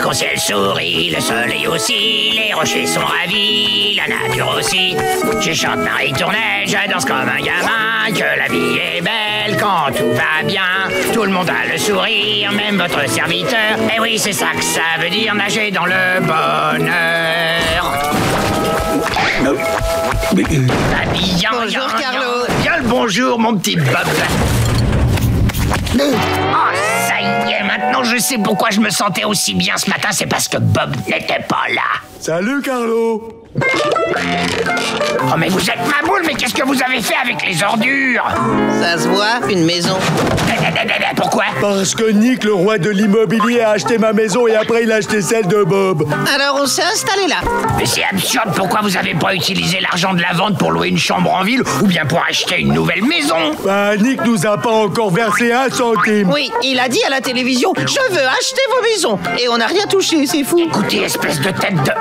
l'arc-en-ciel sourit, le soleil aussi, les rochers sont ravis, la nature aussi. Je chante Marie Tournelle, je danse comme un gamin, que la vie est belle quand tout va bien. Tout le monde a le sourire, même votre serviteur. Et oui, c'est ça que ça veut dire nager dans le bonheur. Bonjour, Carlo. Bien le bonjour, mon petit Bob. Oh, ça y est, maintenant je sais pourquoi je me sentais aussi bien ce matin, c'est parce que Bob n'était pas là. Salut, Carlo. Oh, mais vous êtes ma boule, mais qu'est-ce que vous avez fait avec les ordures? Ça se voit, une maison. Pourquoi? Parce que Nick, le roi de l'immobilier, a acheté ma maison et après il a acheté celle de Bob. Alors on s'est installé là. Mais c'est absurde, pourquoi vous avez pas utilisé l'argent de la vente pour louer une chambre en ville ou bien pour acheter une nouvelle maison? Bah, Nick nous a pas encore versé 1 centime. Oui, il a dit à la télévision, je veux acheter vos maisons. Et on n'a rien touché, c'est fou. Écoutez, espèce de tête de...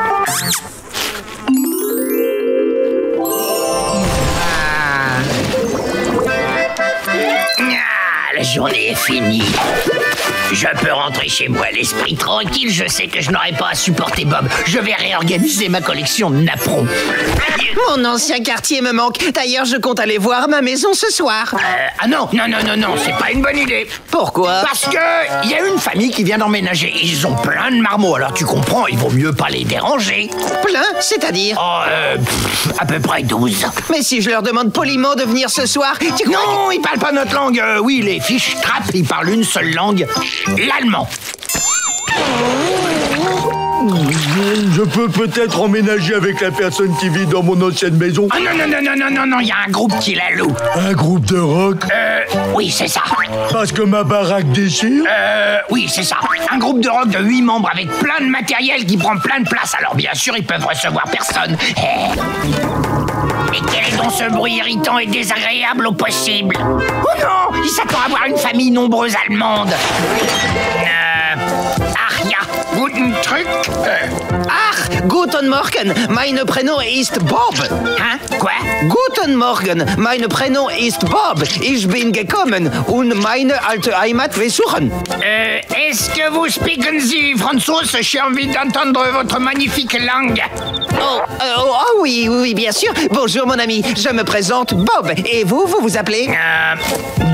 La journée est finie. Je peux rentrer chez moi l'esprit tranquille. Je sais que je n'aurai pas à supporter Bob. Je vais réorganiser ma collection de napperons. Mon ancien quartier me manque. D'ailleurs, je compte aller voir ma maison ce soir. Ah non, c'est pas une bonne idée. Pourquoi? Parce que il y a une famille qui vient d'emménager. Ils ont plein de marmots, alors tu comprends, il vaut mieux pas les déranger. Plein? C'est-à-dire? À peu près 12. Mais si je leur demande poliment de venir ce soir, tu crois Non, ils parlent pas notre langue. Oui, les fiches trappes, ils parlent une seule langue, l'allemand. Je peux peut-être emménager avec la personne qui vit dans mon ancienne maison. Ah non, il y a un groupe qui la loue. Un groupe de rock? Oui, c'est ça. Parce que ma baraque déchire? Oui, c'est ça. Un groupe de rock de 8 membres avec plein de matériel qui prend plein de place. Alors bien sûr, ils peuvent recevoir personne. Et quel est donc ce bruit irritant et désagréable au possible? Oh non, il s'attend à voir une famille nombreuse allemande. Aria, guten Truc. Ach, guten Morgen, mein Prénom ist Bob. Hein? Quoi? Guten Morgen, mein Prénom ist Bob. Ich bin gekommen und meine alte Heimat besuchen. Est-ce que vous speaken the Français? J'ai envie d'entendre votre magnifique langue. Oh oui, bien sûr. Bonjour mon ami, je me présente Bob. Et vous vous appelez?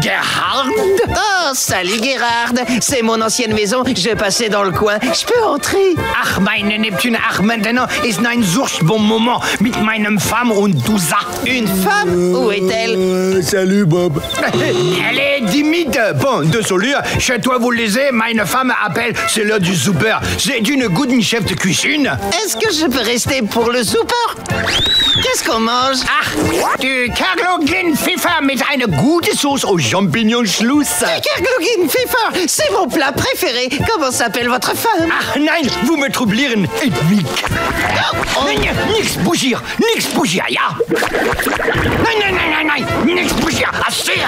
Gerhard? Oh, salut Gerhard. C'est mon ancienne maison, je passais dans le coin. Je peux entrer? Ach, meine Neptune, ach, maintenant ist ein solch bon moment mit meinem Femme und Douza. Une femme? Où est-elle? Salut, Bob. Elle est timide. Bon, désolé, chez toi vous le savez, meine Femme appelle, c'est l'heure du super. C'est une gute chef de cuisine. Est-ce que je peux rester pour le super? Qu'est-ce qu'on mange? Ach, du Carlogen Pfeffer mit einer guten Sauce aux champignons-Schluss. Carlogen Pfeffer, c'est mon plat préféré. Comment s'appelle votre femme? Ach nein, vous me troublieren, Edwig. Nix bouger, ja. Nein, nix bouger, assez.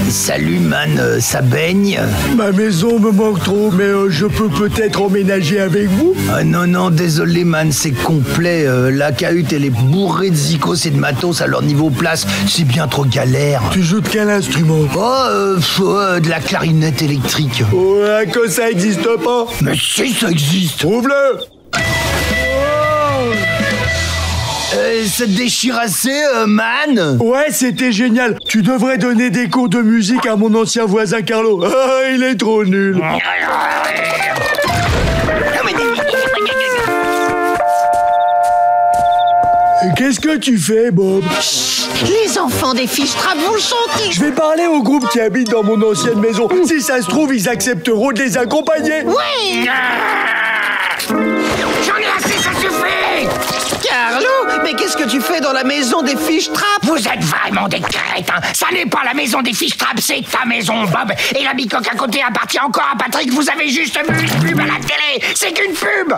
Salut man, ça baigne? Ma maison me manque trop, mais je peux peut-être emménager avec vous? Ah non, désolé man, c'est complet. La cahute, elle est bourrée de zikos et de matos, alors niveau place, c'est bien trop galère. Tu joues de quel instrument? De la clarinette électrique. Ouais, que ça existe pas? Mais si, ça existe. Trouve-le! Ça te déchire assez, man? Ouais, c'était génial. Tu devrais donner des cours de musique à mon ancien voisin Carlo. Ah, il est trop nul. Qu'est-ce que tu fais, Bob? Les enfants des fiches trappes vont chanter. Je vais parler au groupe qui habite dans mon ancienne maison. Si ça se trouve, ils accepteront de les accompagner. Oui. J'en ai assez, ça suffit! Carlo, mais qu'est-ce que tu fais dans la maison des fiches trappes? Vous êtes vraiment des crétins. Ça n'est pas la maison des fiches trappes, c'est ta maison, Bob. Et la bicoque à côté appartient encore à Patrick. Vous avez juste vu une pub à la télé. C'est qu'une pub.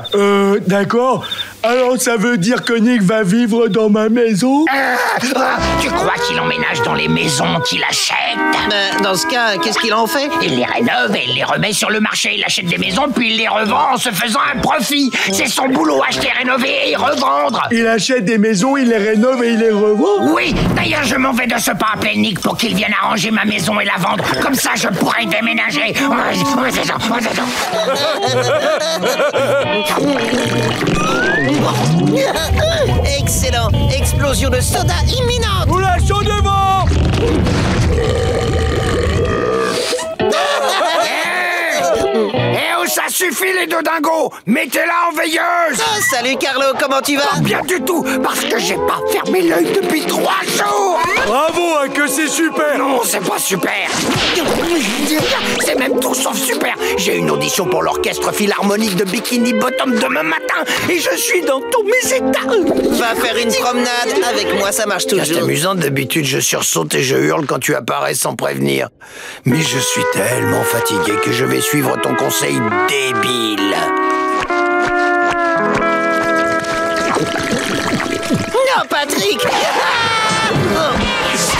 D'accord. Alors ça veut dire que Nick va vivre dans ma maison? Tu crois qu'il emménage dans les maisons qu'il achète? Dans ce cas, qu'est-ce qu'il en fait? Il les rénove et il les remet sur le marché. Il achète des maisons puis il les revend en se faisant un profit. C'est son boulot, acheter, rénover et revendre. Il achète des maisons, il les rénove et il les revend? Oui, d'ailleurs je m'en vais de ce pas appeler Nick pour qu'il vienne arranger ma maison et la vendre. Comme ça je pourrai déménager. Excellent! Explosion de soda imminente! Oula, chaud devant! Ça suffit les deux dingos. Mettez-la en veilleuse. Oh, salut Carlo, comment tu vas? Pas bien du tout, parce que j'ai pas fermé l'œil depuis 3 jours. Bravo, hein, que c'est super! Non, c'est pas super. C'est même tout sauf super. J'ai une audition pour l'orchestre philharmonique de Bikini Bottom demain matin et je suis dans tous mes états. Va faire une promenade, avec moi ça marche toujours. C'est amusant, d'habitude je sursaute et je hurle quand tu apparais sans prévenir. Mais je suis tellement fatigué que je vais suivre ton conseil débile. Non, Patrick!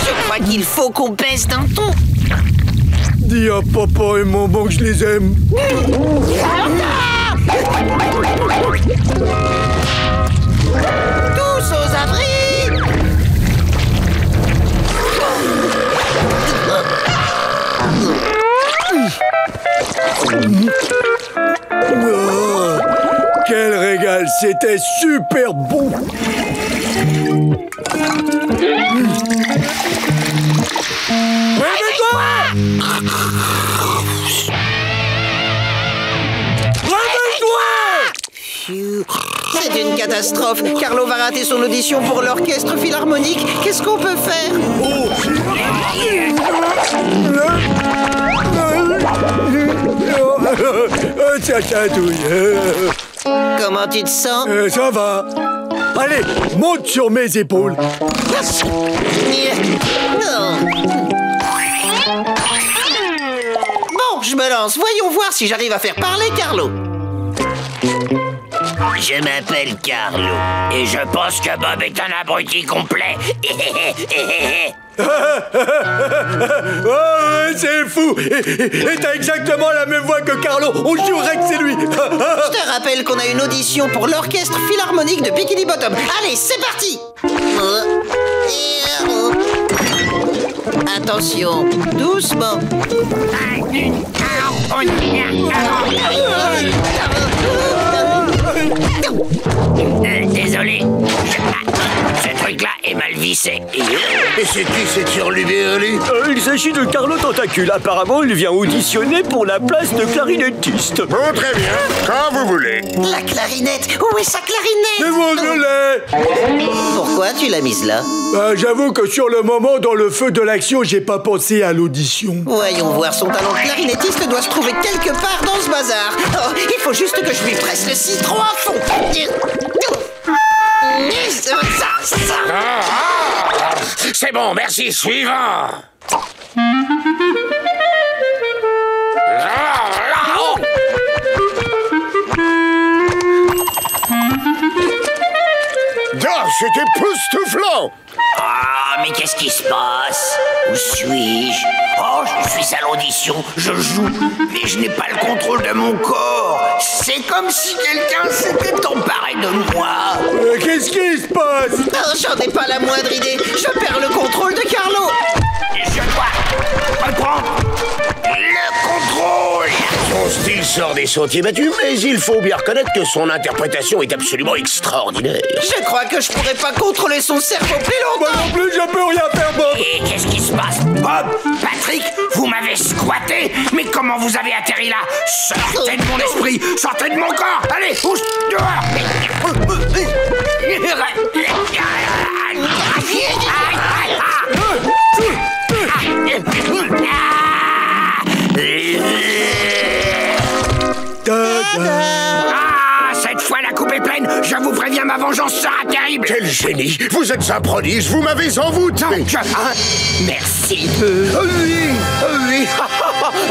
Je crois qu'il faut qu'on baisse d'un ton. Dis à papa et maman que je les aime. Tous aux abris! Oh, quel régal, c'était super bon. Réveille-toi! Réveille-toi! C'est une catastrophe. Carlo va rater son audition pour l'orchestre philharmonique. Qu'est-ce qu'on peut faire? Tiens, chatouille. Comment tu te sens? Ça va. Allez, monte sur mes épaules. Non. Bon, je me lance. Voyons voir si j'arrive à faire parler Carlo. Je m'appelle Carlo et je pense que Bob est un abruti complet. Oh, ouais, c'est fou. Et t'as exactement la même voix que Carlo. On jurerait que c'est lui. Je te rappelle qu'on a une audition pour l'orchestre philharmonique de Bikini Bottom. Allez, c'est parti. Attention, doucement. Désolé. Ce truc-là est mal vissé. Et c'est qui cette hurluberlu? Il s'agit de Carlo Tentacule. Apparemment, il vient auditionner pour la place de clarinettiste. Bon, très bien. Quand vous voulez. La clarinette. Où est sa clarinette? C'est bon, je l'ai. Pourquoi tu l'as mise là? J'avoue que sur le moment, dans le feu de l'action, j'ai pas pensé à l'audition. Voyons voir, son talent de clarinettiste doit se trouver quelque part dans ce bazar. Oh, il faut juste que je lui presse le citron à fond. C'est bon, merci. Suivant. C'est époustouflant! Ah, mais qu'est-ce qui se passe? Où suis-je? Oh, je suis à l'audition, je joue, mais je n'ai pas le contrôle de mon corps. C'est comme si quelqu'un s'était emparé de moi. Qu'est-ce qui se passe? Oh, j'en ai pas la moindre idée. Je perds le contrôle de Carlo. Je dois reprendre le contrôle. Son style sort des sentiers battus, mais il faut bien reconnaître que son interprétation est absolument extraordinaire. Je crois que je pourrais pas contrôler son cerveau plus Moi longtemps. non plus, je peux rien faire, Bob. Et qu'est-ce qui se passe? Bob, Patrick, vous m'avez squatté. Mais comment vous avez atterri là? Sortez de mon esprit, sortez de mon corps. Allez, pousse dehors. Ah, cette fois la coupe est pleine. Je vous préviens, ma vengeance sera terrible. Quel génie! Vous êtes un prodige, vous m'avez envoûté! Non, merci. Ah oui! Ah oui!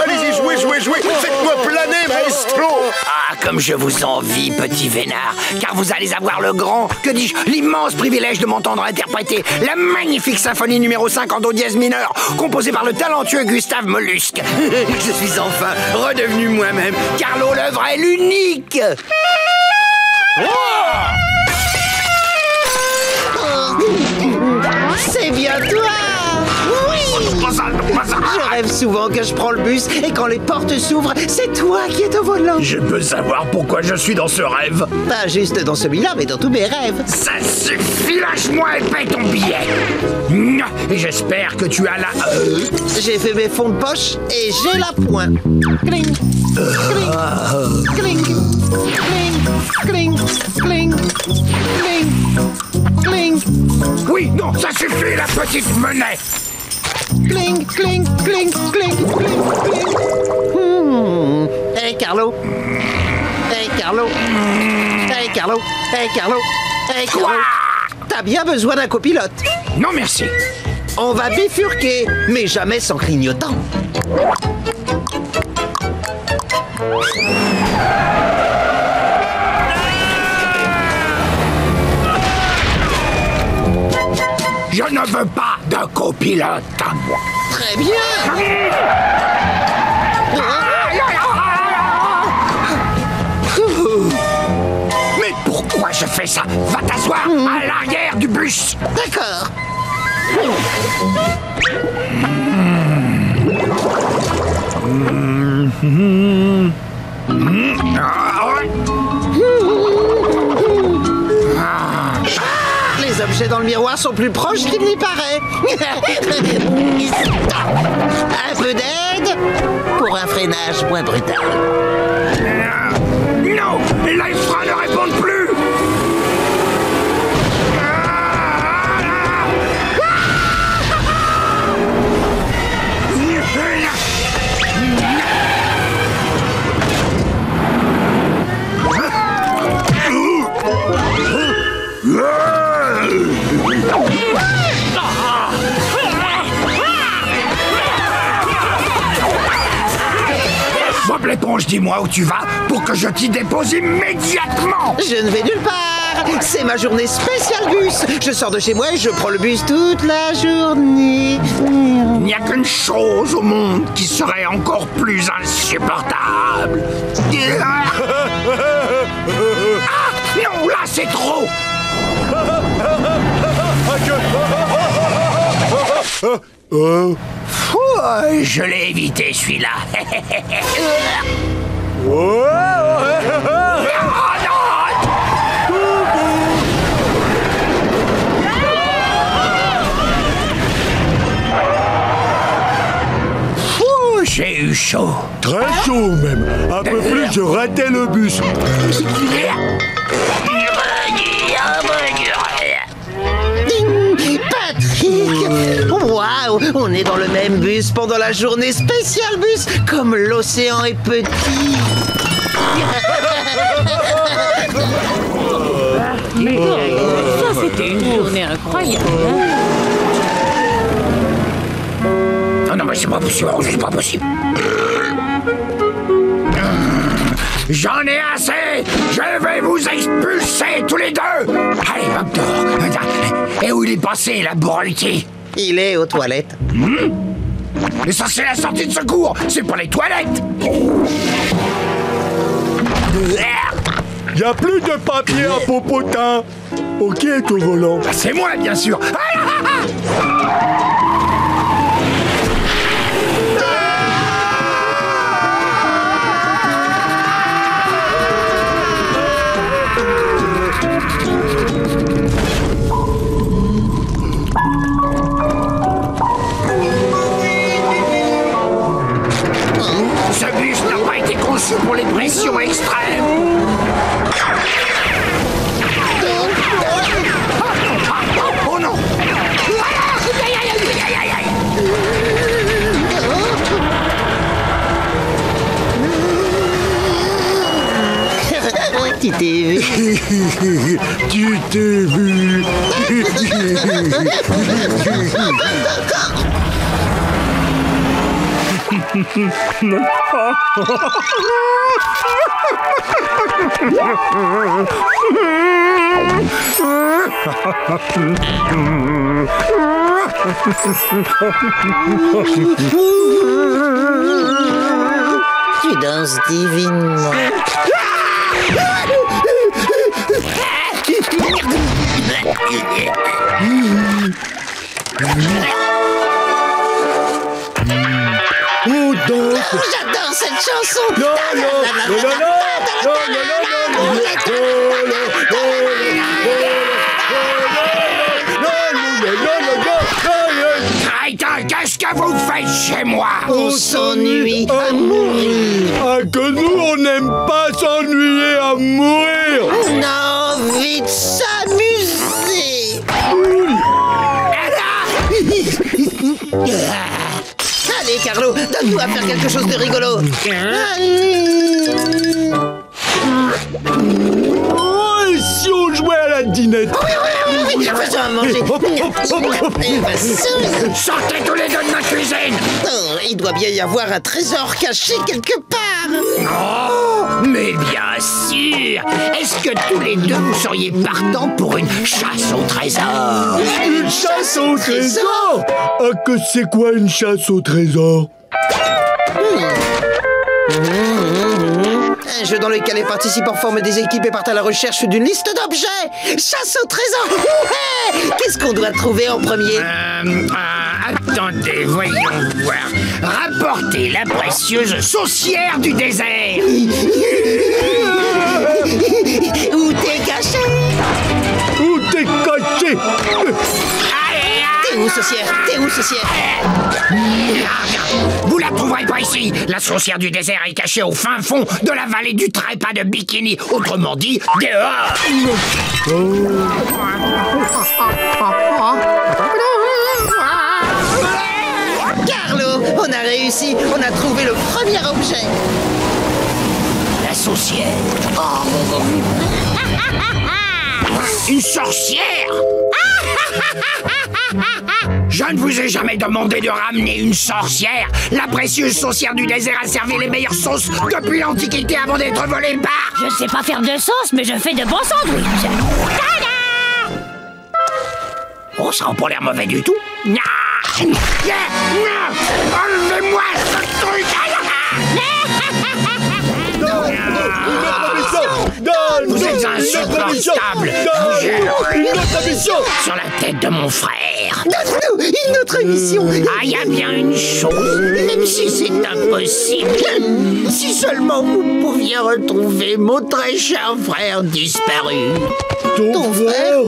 Allez-y, jouez! Faites-moi planer, maestro! Ah, comme je vous envie, petit vénard, car vous allez avoir le grand, que dis-je, l'immense privilège de m'entendre interpréter la magnifique symphonie numéro 5 en do dièse mineur, composée par le talentueux Gustave Mollusque. Je suis enfin redevenu moi-même. Carlo, l'œuvre est l'unique. C'est bien toi! Oui! Je rêve souvent que je prends le bus et quand les portes s'ouvrent, c'est toi qui es au volant. Je peux savoir pourquoi je suis dans ce rêve? Pas juste dans celui-là, mais dans tous mes rêves. Ça suffit, lâche-moi et paie ton billet. Et j'espère que tu as la... J'ai fait mes fonds de poche et j'ai la pointe. Cling, cling, cling, cling, cling, cling, cling. Oui, non, ça suffit, la petite monnaie. Cling, cling, cling, cling, cling, cling. Hey Carlo. Hey Carlo. Hey Carlo. Hey Carlo. Hey Carlo. T'as bien besoin d'un copilote. Non, merci. On va bifurquer, mais jamais sans clignotant. Je ne veux pas de copilote à moi. Très bien. Mais pourquoi je fais ça? Va t'asseoir à l'arrière du bus. D'accord. Les objets dans le miroir sont plus proches qu'il n'y paraît. Un peu d'aide pour un freinage moins brutal. Non, les freins ne répondent plus. Bob l'éponge, dis-moi où tu vas pour que je t'y dépose immédiatement. Je ne vais nulle part. C'est ma journée spéciale bus. Je sors de chez moi et je prends le bus toute la journée. Il n'y a qu'une chose au monde qui serait encore plus insupportable. Ah, non, là c'est trop. Je l'ai évité celui-là. Oh non! J'ai eu chaud. Très chaud même. Un peu plus, je ratais le bus. Patrick! Waouh! On est dans le même bus pendant la journée spéciale bus, comme l'océan est petit. Ça, c'était une journée incroyable. Non, mais c'est pas possible, c'est pas possible. J'en ai assez! Je vais vous expulser tous les deux! Allez, Bob dehors. Et où il est passé, l'abruti? Il est aux toilettes. Mais ça, c'est la sortie de secours! C'est pas les toilettes! Y a plus de papier à popotin. Ok, est au volant. Bah, c'est moi, bien sûr! Ce bus n'a pas été conçu pour les pressions extrêmes. Oh non! Tu t'es vu? Tu t'es vu. Tu danses divinement. On danse. Oh, j'adore cette chanson. Non, non, non, non, Crétin, qu'est-ce que vous faites chez moi? On s'ennuie à mourir. Ah, que nous, on n'aime pas s'ennuyer à mourir. On a envie de s'amuser. Allez, Carlo, donne-nous à faire quelque chose de rigolo. Oh, et si on jouait à la dinette? Oui, faisons à manger. Sortez tous les deux de ma cuisine! Oh, il doit bien y avoir un trésor caché quelque part. Oh, mais bien sûr! Est-ce que tous les deux vous seriez partants pour une chasse au trésor? Une chasse au trésor? Ah, que c'est quoi une chasse au trésor? Un jeu dans lequel les participants forment des équipes et partent à la recherche d'une liste d'objets. Chasse au trésor. Ouais. Qu'est-ce qu'on doit trouver en premier? Attendez, voyons voir. Rapportez la précieuse saucière du désert. Où t'es caché? Où t'es caché? T'es où, saucière? T'es où, saucière? Vous la trouverez pas ici. La saucière du désert est cachée au fin fond de la vallée du trépas de Bikini. Autrement dit, dehors. Carlo, on a réussi. On a trouvé le premier objet. La saucière. Une sorcière. Je ne vous ai jamais demandé de ramener une sorcière. La précieuse saucière du désert a servi les meilleures sauces depuis l'Antiquité avant d'être volée par... Je sais pas faire de sauce, mais je fais de bons sandwichs. Tada! Oh, ça n'a pas l'air mauvais du tout. Enlevez-moi ce truc. Vous êtes insupportable. Une autre mission. Sur la tête de mon frère. Donne-nous une autre mission. Ah, il y a bien une chose, même si c'est impossible. Si seulement vous pouviez retrouver mon très cher frère disparu. Ton frère?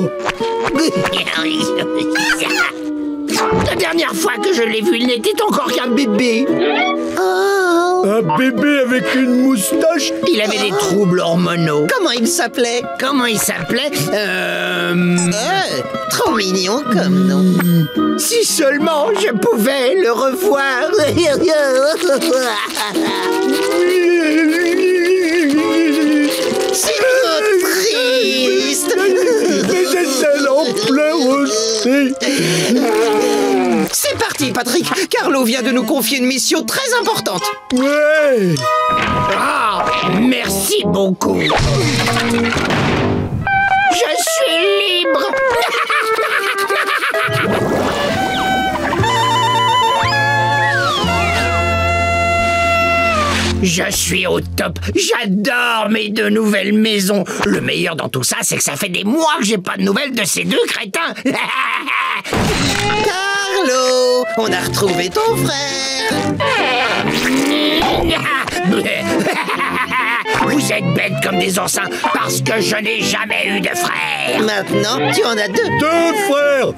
La dernière fois que je l'ai vu, il n'était encore qu'un bébé. Un bébé avec une moustache? Il avait des troubles hormonaux. Comment il s'appelait? Comment il s'appelait? Trop mignon comme nom. Si seulement je pouvais le revoir. C'est trop triste. Mais elle en pleure aussi. C'est parti, Patrick. Carlo vient de nous confier une mission très importante. Ouais. Ah, merci beaucoup. Je suis libre. Je suis au top. J'adore mes deux nouvelles maisons. Le meilleur dans tout ça, c'est que ça fait des mois que j'ai pas de nouvelles de ces deux crétins. Carlo, on a retrouvé ton frère. Vous êtes bêtes comme des oursins parce que je n'ai jamais eu de frère. Maintenant, tu en as deux. Deux frères.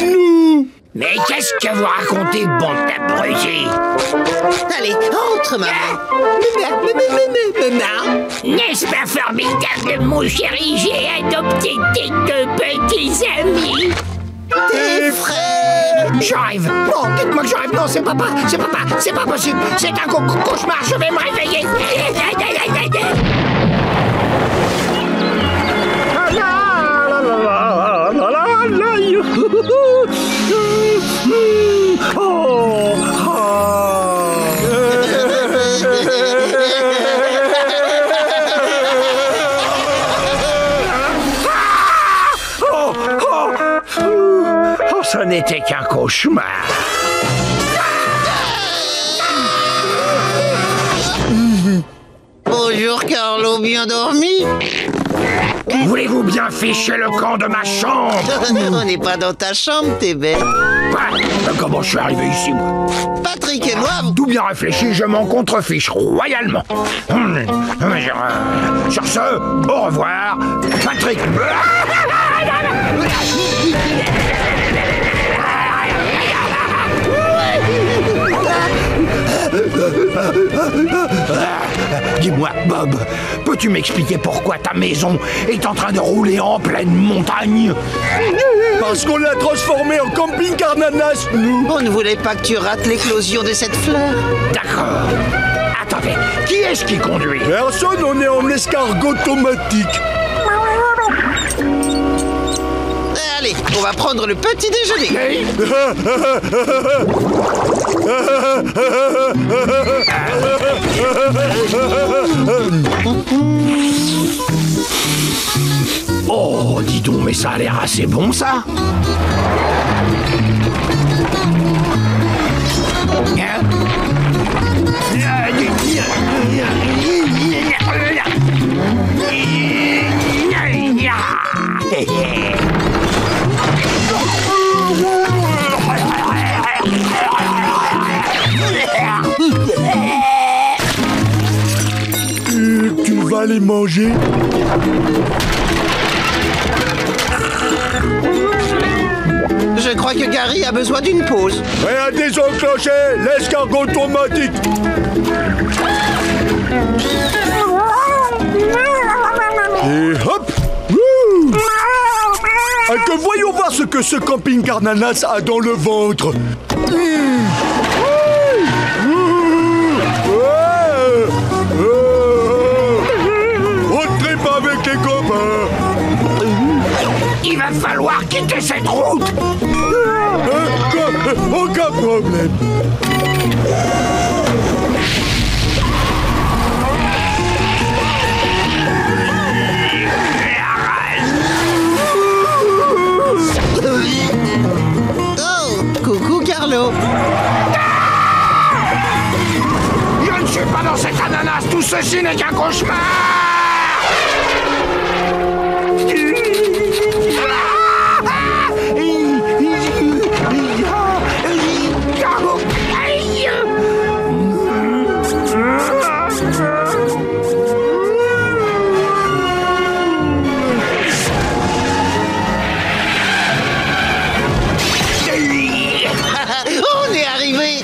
Nous. Mais qu'est-ce que vous racontez, bande d'abrutis? Allez, entre, maman. N'est-ce pas formidable, mon chéri? J'ai adopté tes deux petits amis. Tes frères. J'arrive. Non, dites-moi que j'arrive. Non, c'est pas possible. C'est un cauchemar. Je vais me réveiller. ce n'était qu'un cauchemar. Bonjour Carlo, bien dormi? Voulez-vous bien ficher le camp de ma chambre? On n'est pas dans ta chambre, t'es bête. Quoi? Comment je suis arrivé ici, moi? Patrick et moi, Tout bien réfléchi, je m'en contrefiche royalement. Sur ce, au revoir, Patrick. Dis-moi, Bob, peux-tu m'expliquer pourquoi ta maison est en train de rouler en pleine montagne? Parce qu'on l'a transformé en camping Carnanas, nous. on ne voulait pas que tu rates l'éclosion de cette fleur. D'accord. Attendez, qui est-ce qui conduit? Personne, on est en escargot automatique. Allez, on va prendre le petit déjeuner. Oh, dis donc, mais ça a l'air assez bon, ça. Tu vas les manger? Je crois que Gary a besoin d'une pause. Et à désenclencher l'escargot automatique. Et hop! Wouh! Que voyons voir ce que ce camping Carnanas a dans le ventre. On tripe avec les copains. Il va falloir quitter cette route. Aucun problème. Oh, coucou Carlo. Je ne suis pas dans cet ananas. Tout ceci n'est qu'un cauchemar. On est arrivé.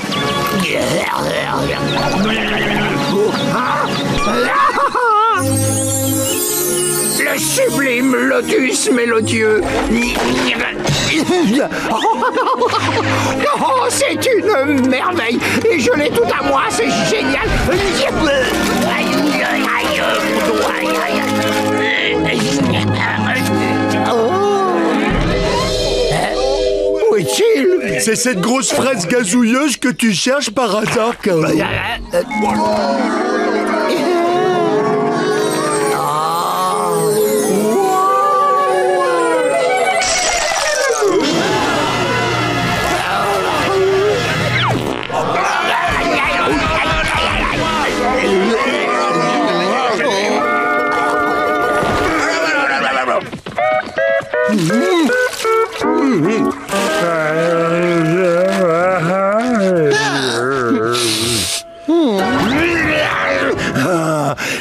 Le sublime lotus mélodieux. Oh, c'est une merveille. Et je l'ai tout à moi, c'est génial. Où est-il? C'est cette grosse fraise gazouilleuse que tu cherches par hasard, Carlo.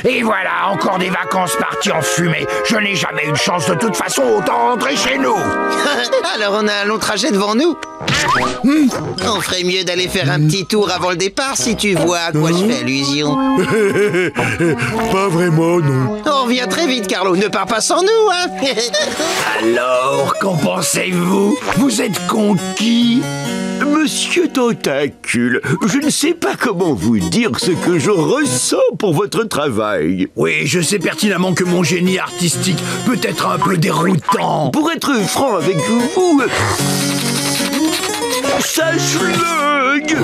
Et voilà, encore des vacances parties en fumée. Je n'ai jamais eu de chance de toute façon, autant rentrer chez nous. Alors on a un long trajet devant nous. On ferait mieux d'aller faire un petit tour avant le départ si tu vois à quoi je fais allusion. Pas vraiment, non. On revient très vite, Carlo. Ne pars pas sans nous, hein. Alors, qu'en pensez-vous? Vous êtes conquis? Monsieur Tentacule, je ne sais pas comment vous dire ce que je ressens pour votre travail. Oui, je sais pertinemment que mon génie artistique peut être un peu déroutant. Pour être franc avec vous, ça slug.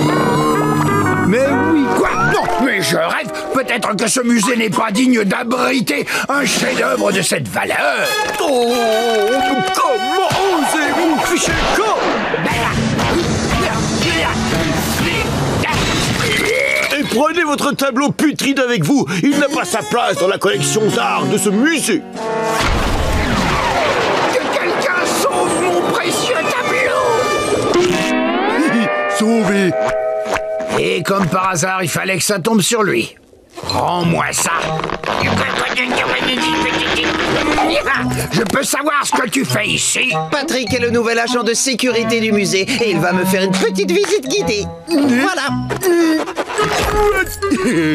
Mais oui. Quoi? Non, mais je rêve. Peut-être que ce musée n'est pas digne d'abriter un chef-d'œuvre de cette valeur. Oh, comment osez-vous, Fichelko? Et prenez votre tableau putride avec vous. Il n'a pas sa place dans la collection d'art de ce musée. Que quelqu'un sauve mon précieux tableau. Sauvé. Et comme par hasard, il fallait que ça tombe sur lui. Rends-moi ça. Je peux savoir ce que tu fais ici? Patrick est le nouvel agent de sécurité du musée et il va me faire une petite visite guidée. Voilà.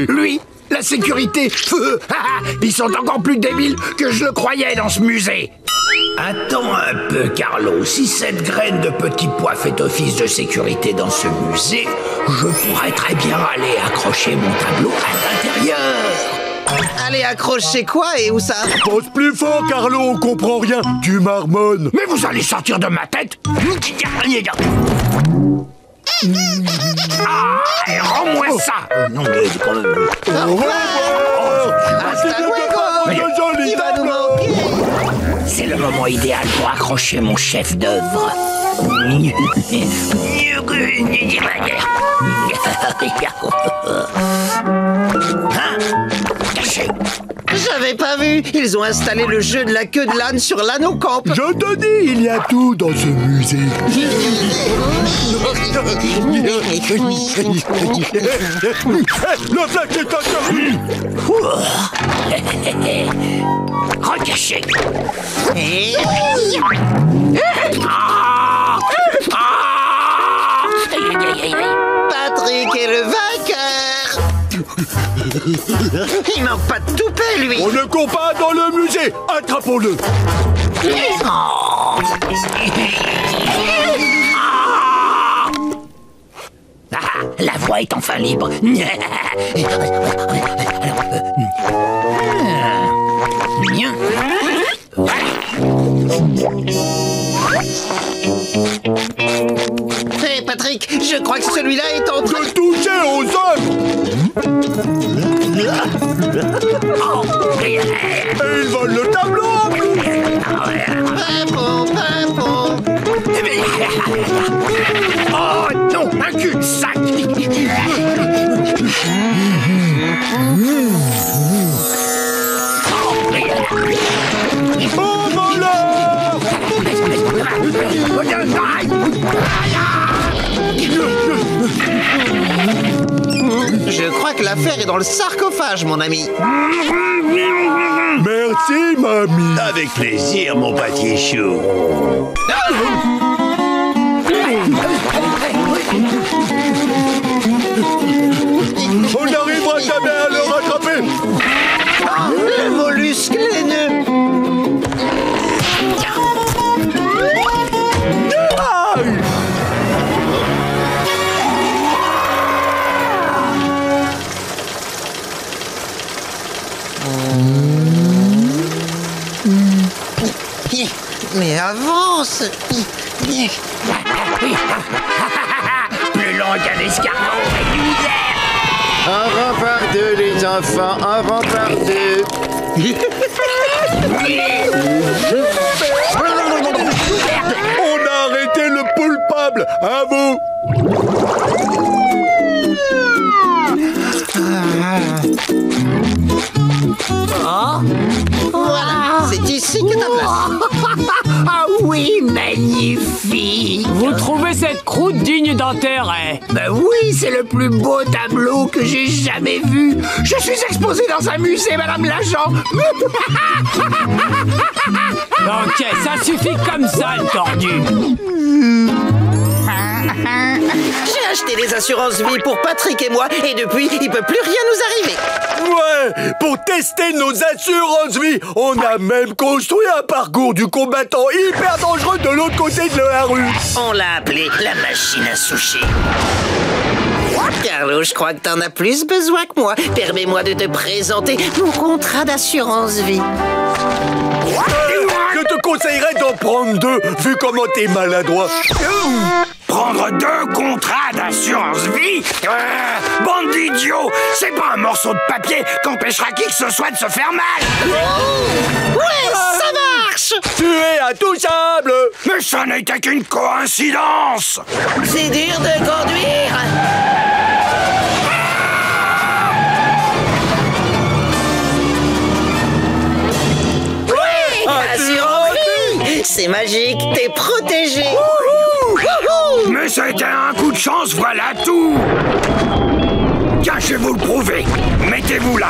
Lui, la sécurité, ils sont encore plus débiles que je le croyais dans ce musée. Attends un peu, Carlo. Si cette graine de petit pois fait office de sécurité dans ce musée, je pourrais très bien aller accrocher mon tableau à l'intérieur. Allez, accrocher quoi et où ça? Pense plus fort, Carlo, on comprend rien. Tu marmonnes. Mais vous allez sortir de ma tête. Ah, rends-moi ça. Non, mais quand même... Hasta luego. Il va nous manquer. C'est le moment idéal pour accrocher mon chef-d'œuvre. Hein? Caché. J'avais pas vu. Ils ont installé le jeu de la queue de l'âne sur l'anneau camp. Je te dis, il y a tout dans ce musée. Le flash est interdit. Recaché. Patrick est le vainqueur. Il manque pas de toupet, lui. On ne court pas dans le musée. Attrapons-le. La voie est enfin libre. Hé, Patrick, je crois que celui-là est en train De toucher aux œuvres. Et ils volent le tableau en plus. Pimpon, pimpon. Oh non, un cul-de-sac. Oh, voleur. Je crois que l'affaire est dans le sarcophage, mon ami. Merci, mamie. Avec plaisir, mon pâtier chaud. On n'arrivera jamais à le rattraper. Le mollusque laineux. Aïe. Mais avance. Plus long qu'un escargot. Un rang par deux, les enfants, un rang par deux. On a arrêté le poulpable. À vous. Voilà, c'est ici que ta place. Ah oui, magnifique. Vous trouvez cette croûte digne d'intérêt? Ben oui, c'est le plus beau tableau que j'ai jamais vu. Je suis exposé dans un musée, madame l'agent. Ok, ça suffit comme ça, le tordu. J'ai acheté des assurances vie pour Patrick et moi, et depuis, il peut plus rien nous arriver. Ouais, pour tester nos assurances vie, on a même construit un parcours du combattant hyper dangereux de l'autre côté de la rue. On l'a appelé la machine à sushi. Carlo, je crois que t'en as plus besoin que moi. Permets-moi de te présenter mon contrat d'assurance vie. Je te conseillerais d'en prendre deux, vu comment t'es maladroit. Prendre 2 contrats d'assurance vie? Bande d'idiots! C'est pas un morceau de papier qu'empêchera qui que ce soit de se faire mal! Ouais, ça marche! Tu es intouchable! Mais ça n'était qu'une coïncidence! C'est dur de conduire! Assurance vie! C'est magique, t'es protégé! Mais c'était un coup de chance, voilà tout! Tiens, je vais vous le prouver. Mettez-vous là.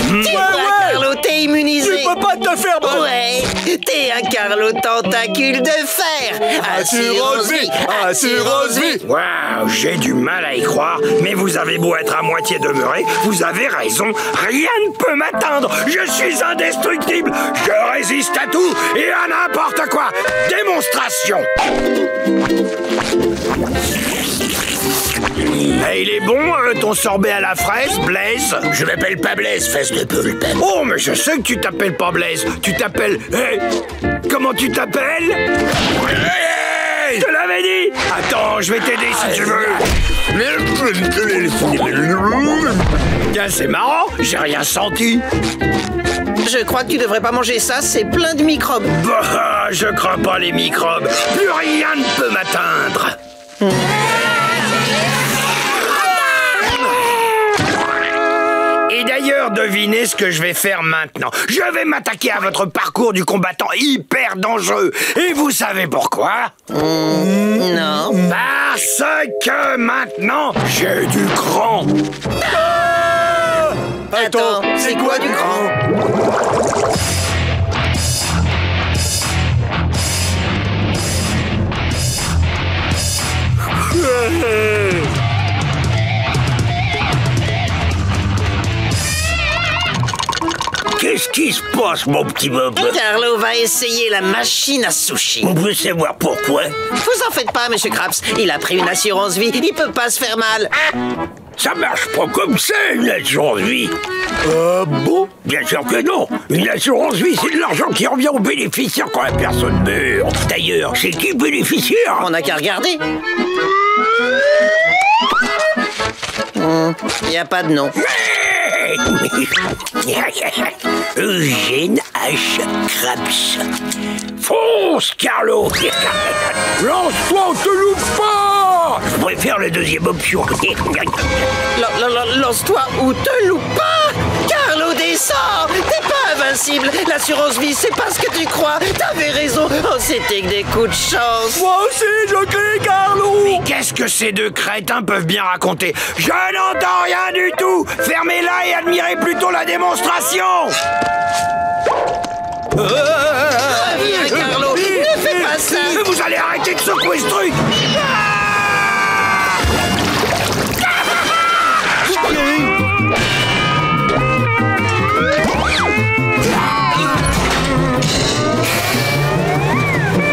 Tu vois, Carlo, t'es immunisé! Tu peux pas te faire mal! Ouais, t'es un Carlo tentacule de fer! Assurance vie! Assurance vie! Waouh, j'ai du mal à y croire, mais vous avez beau être à moitié demeuré, vous avez raison, rien ne peut m'atteindre. Je suis indestructible, je résiste à tout et à n'importe quoi. Démonstration. Et il est bon, ton sorbet à la fraise, Blaise? Je m'appelle pas Blaise, fesse de poulpe. Oh, mais je sais que tu t'appelles pas Blaise. Tu t'appelles... comment tu t'appelles? Je te l'avais dit. Attends, je vais t'aider si tu veux. Tiens, c'est marrant, j'ai rien senti. Je crois que tu devrais pas manger ça, c'est plein de microbes. Bah, je crains pas les microbes. Plus rien ne peut m'atteindre. Et d'ailleurs, devinez ce que je vais faire maintenant. Je vais m'attaquer à votre parcours du combattant hyper dangereux. Et vous savez pourquoi? Non. Parce que maintenant, j'ai du cran. Attends, c'est quoi du grand? Qu'est-ce qui se passe, mon petit Bob? Carlo va essayer la machine à sushi. On peut savoir pourquoi? Vous en faites pas, monsieur Krabs. Il a pris une assurance vie, il peut pas se faire mal. Ça marche pas comme ça, une assurance vie. Bon? Bien sûr que non. Une assurance vie, c'est de l'argent qui revient aux bénéficiaires quand la personne meurt. D'ailleurs, c'est qui bénéficiaire? On n'a qu'à regarder. Y a pas de nom. Eugène H. Krabs. Fonce, Carlo. Lance-toi, on te loupe pas. Je préfère la deuxième option. Lance-toi ou te loupe pas! Carlo, descends! T'es pas invincible! L'assurance vie, c'est pas ce que tu crois! T'avais raison! Oh, c'était que des coups de chance! Moi aussi, je crie Carlo! Mais qu'est-ce que ces deux crétins peuvent bien raconter? Je n'entends rien du tout! Fermez-la et admirez plutôt la démonstration! Reviens, Carlo! Ne fais pas ça! Mais vous allez arrêter de secouer ce truc!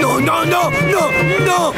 Non, non, non, non, non!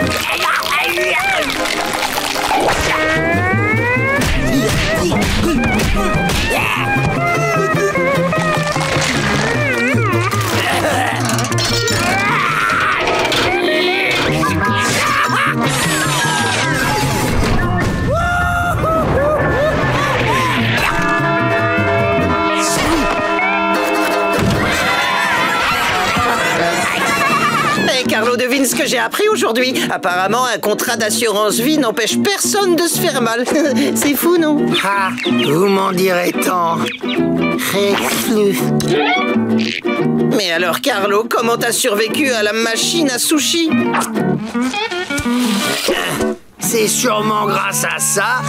Carlo, devine ce que j'ai appris aujourd'hui. Apparemment, un contrat d'assurance vie n'empêche personne de se faire mal. C'est fou, non? Ah, vous m'en direz tant. Mais alors, Carlo, comment t'as survécu à la machine à sushi? C'est sûrement grâce à ça.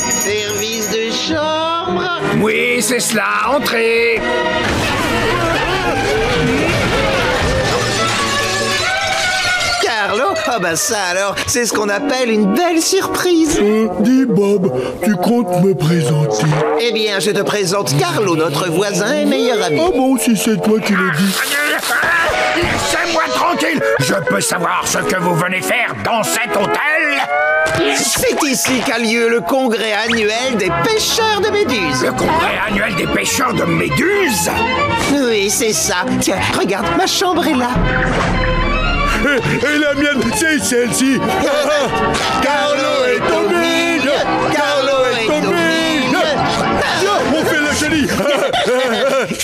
Service de chambre. Oui, c'est cela. Entrez. Carlo? Ah bah ça alors, c'est ce qu'on appelle une belle surprise. Dis Bob, tu comptes me présenter? Eh bien, je te présente Carlo, notre voisin et meilleur ami. Ah bon, si c'est toi qui le dis. Laissez-moi tranquille. Je peux savoir ce que vous venez faire dans cet hôtel? C'est ici qu'a lieu le congrès annuel des pêcheurs de méduses. Le congrès annuel des pêcheurs de méduses? Oui, c'est ça. Tiens, regarde, ma chambre est là. Et la mienne, c'est celle-ci. Carlo est au milieu. Carlo est au milieu. On fait le chenille.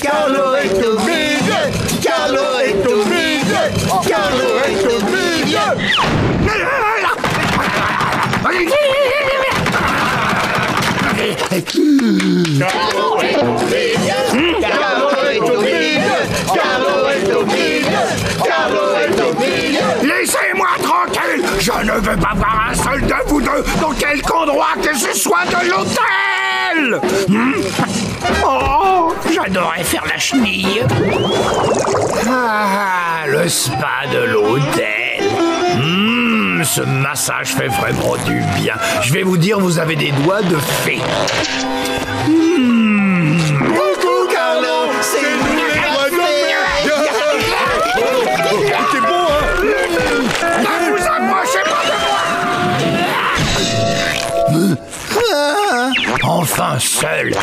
Carlo est au milieu. Carlo est au milieu. Carlo est au milieu. Carlo est au milieu. Carlo est au milieu. Carlo est au milieu. Carlo est au milieu. Laissez-moi tranquille. Je ne veux pas voir un seul de vous deux dans quelque endroit que ce soit de l'hôtel. Oh, j'adorais faire la chenille. Ah, le spa de l'hôtel. Ce massage fait vraiment du bien. Je vais vous dire, vous avez des doigts de fée. Coucou, Carlo. C'est nous les C'est bon, hein? Ne vous approchez pas de moi. Enfin seul.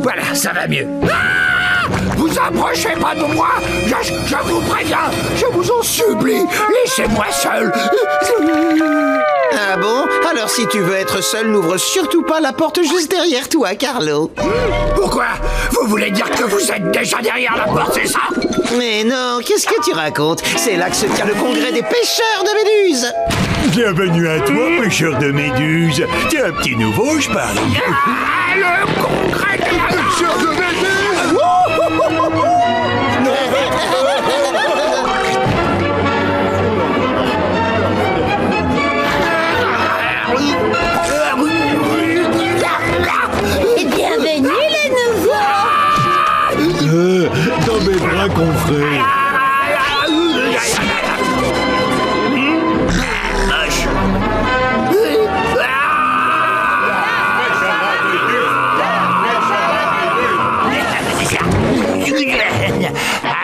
Voilà, ça va mieux. Vous approchez pas de moi. Je vous préviens. Je vous en supplie. Laissez-moi seul. Ah bon? Alors si tu veux être seul, n'ouvre surtout pas la porte juste derrière toi, Carlo. Pourquoi? Vous voulez dire que vous êtes déjà derrière la porte, c'est ça? Mais non, qu'est-ce que tu racontes? C'est là que se tient le congrès des pêcheurs de méduses. Bienvenue à toi, pêcheur de méduses. T'es un petit nouveau, je parie. Ah, le congrès des pêcheurs de méduses. Bienvenue les nouveaux. Dans mes bras, confrère.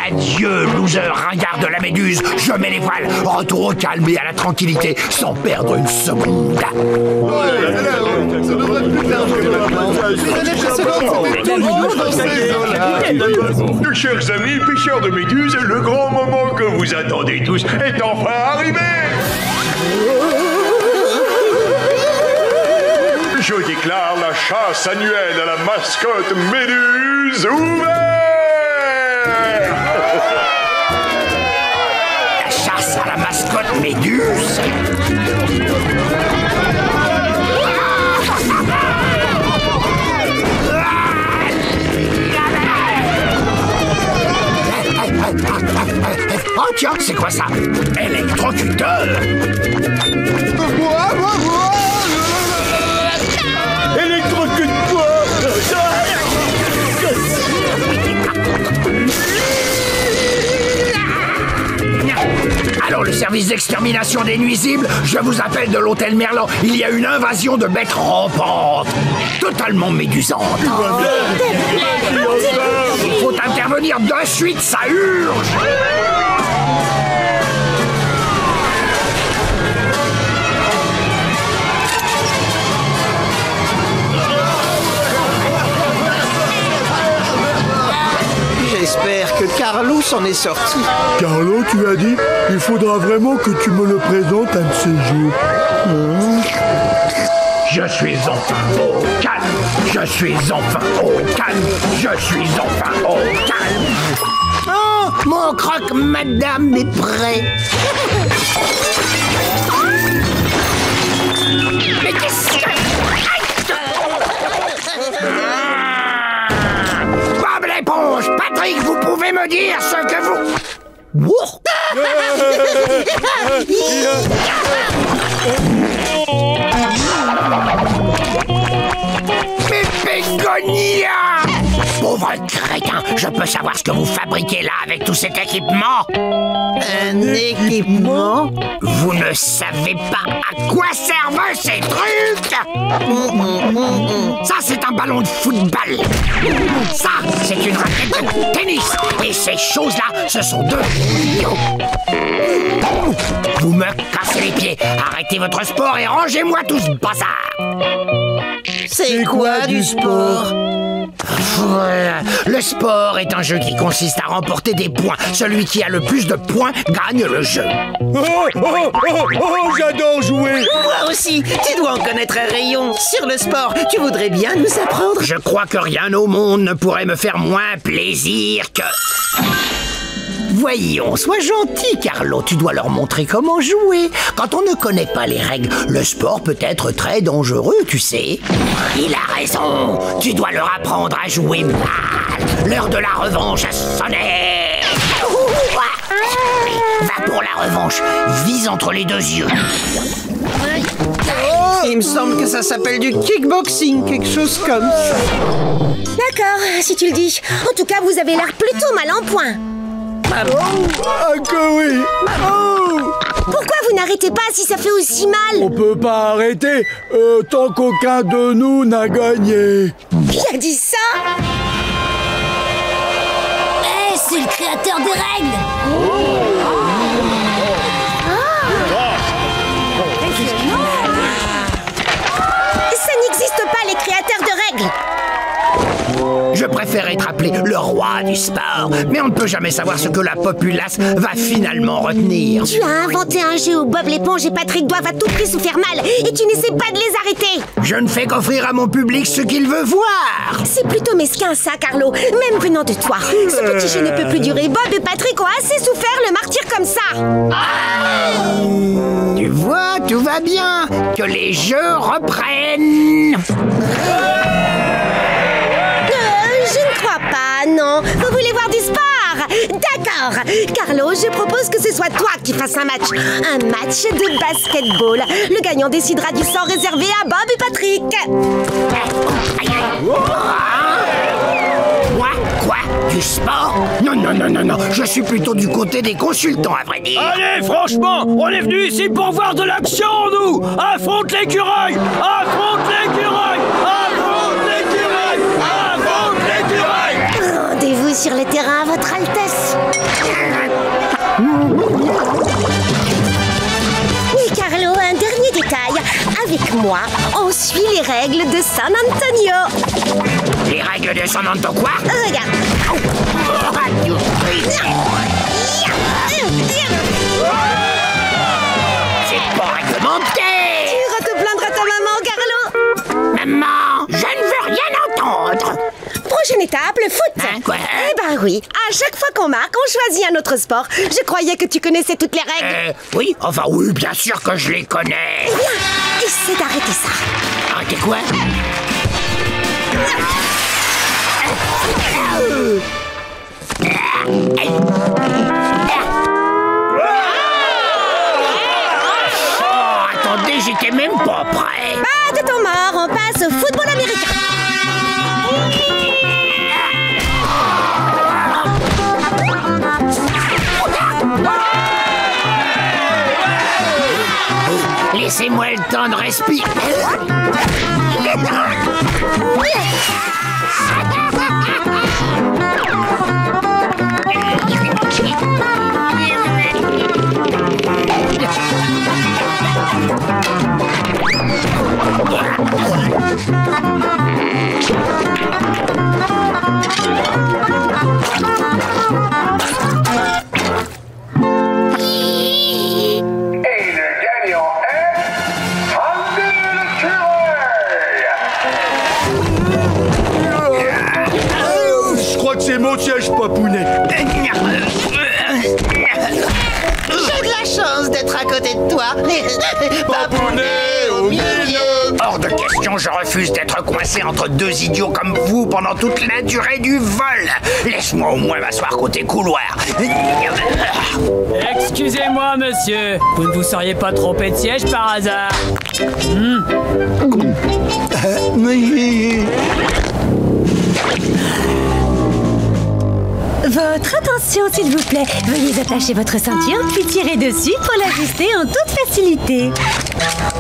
Adieu, loser, ringard de la méduse. Je mets les voiles. Retour au calme et à la tranquillité, sans perdre une seconde. Chers amis pêcheurs de méduses, le grand moment que vous attendez tous est enfin arrivé. Je déclare la chasse annuelle à la mascotte méduse ouverte. La chasse à la mascotte méduse. Oh tiens, c'est quoi ça? Électrocuteur. Électrocute-toi. Allô, le service d'extermination des nuisibles, je vous appelle de l'hôtel Merlan. Il y a une invasion de bêtes rampantes, totalement médusantes. Il faut intervenir de suite, ça urge. J'espère que Carlo s'en est sorti. Carlo, tu as dit, il faudra vraiment que tu me le présentes un de ces jours. Je suis enfin au calme. Je suis enfin au calme. Je suis enfin au calme. Oh, mon croque-madame est prêt. Mais qu'est-ce que... Bob l'éponge, Patrick, vous pouvez me dire ce que vous... Wow. Mais Bégonia! Pauvre crétin, je peux savoir ce que vous fabriquez là avec tout cet équipement? Un équipement? Vous ne savez pas à quoi servent ces trucs? Ça, c'est un ballon de football. Ça, c'est une raquette de tennis. Et ces choses-là, ce sont deux tuyaux. Vous me cassez les pieds. Arrêtez votre sport et rangez-moi tout ce bazar. C'est quoi du sport? Le sport est un jeu qui consiste à remporter des points. Celui qui a le plus de points gagne le jeu. J'adore jouer. Moi aussi, tu dois en connaître un rayon. Sur le sport, tu voudrais bien nous apprendre? Je crois que rien au monde ne pourrait me faire moins plaisir que... Voyons, sois gentil, Carlo. Tu dois leur montrer comment jouer. Quand on ne connaît pas les règles, le sport peut être très dangereux, tu sais. Il a raison. Tu dois leur apprendre à jouer mal. L'heure de la revanche a sonné. Va pour la revanche. Vise entre les deux yeux. Il me semble que ça s'appelle du kickboxing, quelque chose comme ça. D'accord, si tu le dis. En tout cas, vous avez l'air plutôt mal en point. Ah que oui. Pourquoi vous n'arrêtez pas si ça fait aussi mal? On peut pas arrêter tant qu'aucun de nous n'a gagné. Qui a dit ça? C'est le créateur des règles. Ça n'existe pas, les créateurs de règles. Je préfère être appelé le roi du sport, mais on ne peut jamais savoir ce que la populace va finalement retenir. Tu as inventé un jeu où Bob l'éponge et Patrick doivent à tout prix se faire mal, et tu n'essaies pas de les arrêter. Je ne fais qu'offrir à mon public ce qu'il veut voir. C'est plutôt mesquin ça, Carlo, même venant de toi. Ce petit jeu ne peut plus durer. Bob et Patrick ont assez souffert, le martyr comme ça. Tu vois, tout va bien. Que les jeux reprennent. Je ne crois pas, non. Vous voulez voir du sport? D'accord. Carlo, je propose que ce soit toi qui fasses un match. Un match de basketball. Le gagnant décidera du sort réservé à Bob et Patrick. Moi? Quoi? Du sport? Non, non, non, non, non. Je suis plutôt du côté des consultants, à vrai dire. Allez, franchement, on est venu ici pour voir de l'action, nous. Affronte l'écureuil. Affronte l'écureuil. Affronte l'écureuil. Affronte l'écureuil. Rendez-vous sur le terrain, Votre Altesse. Oui, Carlo, un dernier détail. Avec moi, on suit les règles de San Antonio. Les règles de San Antonio quoi? Regarde. C'est pas réglementé. Tu iras te plaindre à ta maman, Carlo. Maman, je ne veux rien entendre. Prochaine étape, le foot. Hein, quoi? Eh ben oui, à chaque fois qu'on marque, on choisit un autre sport. Je croyais que tu connaissais toutes les règles. Oui, enfin oui, bien sûr que je les connais. Eh bien, essaie d'arrêter ça. Arrêtez quoi? Oh, attendez, j'étais même pas prêt. Pas de temps mort, on passe au football américain. Laissez-moi le temps de respirer. Je crois que c'est mon siège, papounet. J'ai de la chance d'être à côté de toi. Papounet au milieu. Hors de question question, je refuse d'être coincé entre deux idiots comme vous pendant toute la durée du vol. Laisse-moi au moins m'asseoir côté couloir. Excusez-moi, monsieur. Vous ne vous seriez pas trompé de siège par hasard? Votre attention, s'il vous plaît. Veuillez attacher votre ceinture, puis tirer dessus pour l'ajuster en toute facilité.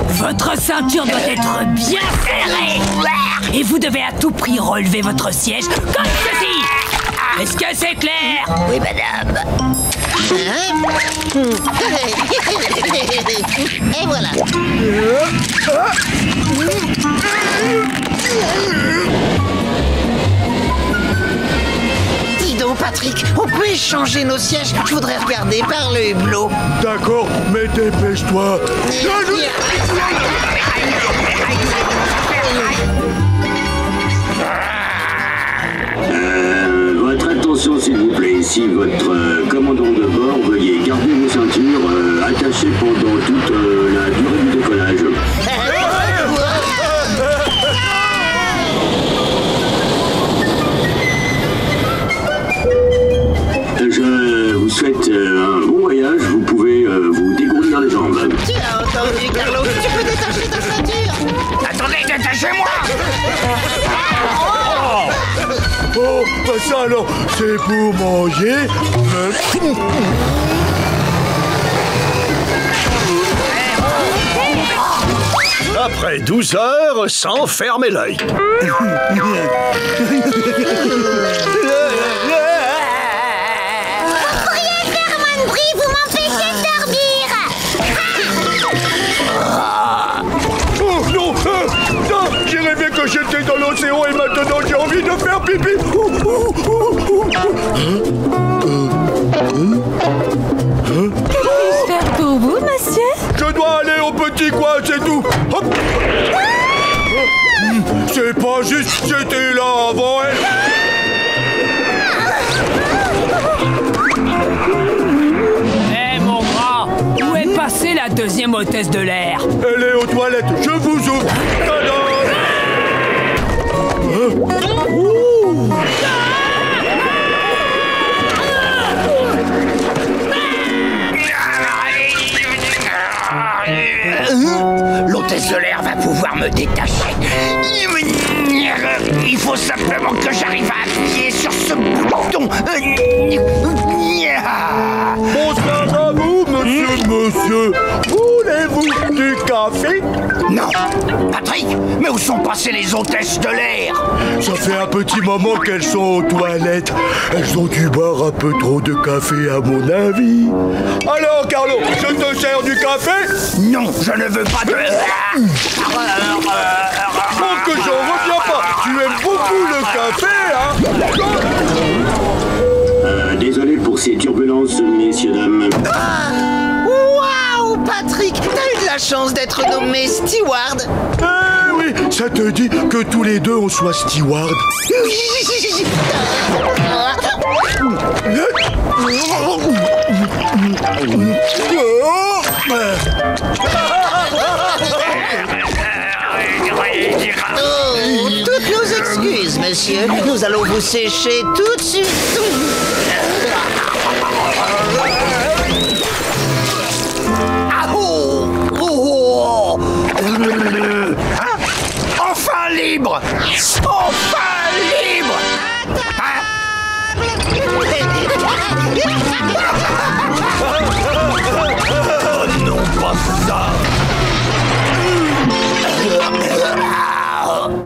Votre ceinture doit être bien serrée. Et vous devez à tout prix relever votre siège comme ceci. Est-ce que c'est clair? Oui, madame. Et voilà. Dis donc, Patrick, on peut échanger nos sièges? Je voudrais regarder par le hublot. D'accord, mais dépêche-toi. Votre attention, s'il vous plaît. Ici votre commandant de bord. Veuillez garder vos ceintures attachées pendant toute la durée du décollage. Je vous souhaite un bon voyage. Vous pouvez vous dégourdir les jambes. Tu as entendu, Carlo? Tu peux détacher ta ceinture. Attendez, détachez-moi. Oh, bah ça alors, c'est pour manger. Après 12 heures, sans fermer l'œil. J'ai rêvé que j'étais dans l'océan et maintenant j'ai envie de faire pipi. Que puis-je faire pour vous, monsieur? Je dois aller au petit coin, c'est tout. Hop. C'est pas juste, j'étais là avant elle. Eh, mon grand, où est passée la deuxième hôtesse de l'air? Elle est aux toilettes, je vous ouvre. Tada. L'hôtesse de l'air va pouvoir me détacher. Il faut simplement que j'arrive à appuyer sur ce bouton. Bonsoir à vous, monsieur. Voulez-vous du café? Non. Patrick, mais où sont passées les hôtesses de l'air? Ça fait un petit moment qu'elles sont aux toilettes. Elles ont dû boire un peu trop de café, à mon avis. Alors, Carlo, je te sers du café? Non, je ne veux pas de... Oh, que j'en reviens pas. Tu aimes beaucoup le café, hein? Désolé pour ces turbulences, messieurs, dames. Waouh, Patrick, t'as eu de la chance d'être nommé steward. Eh oui, ça te dit que tous les deux on soit steward? Oh, toutes nos excuses, monsieur. Nous allons vous sécher tout de suite. Enfin libre! Enfin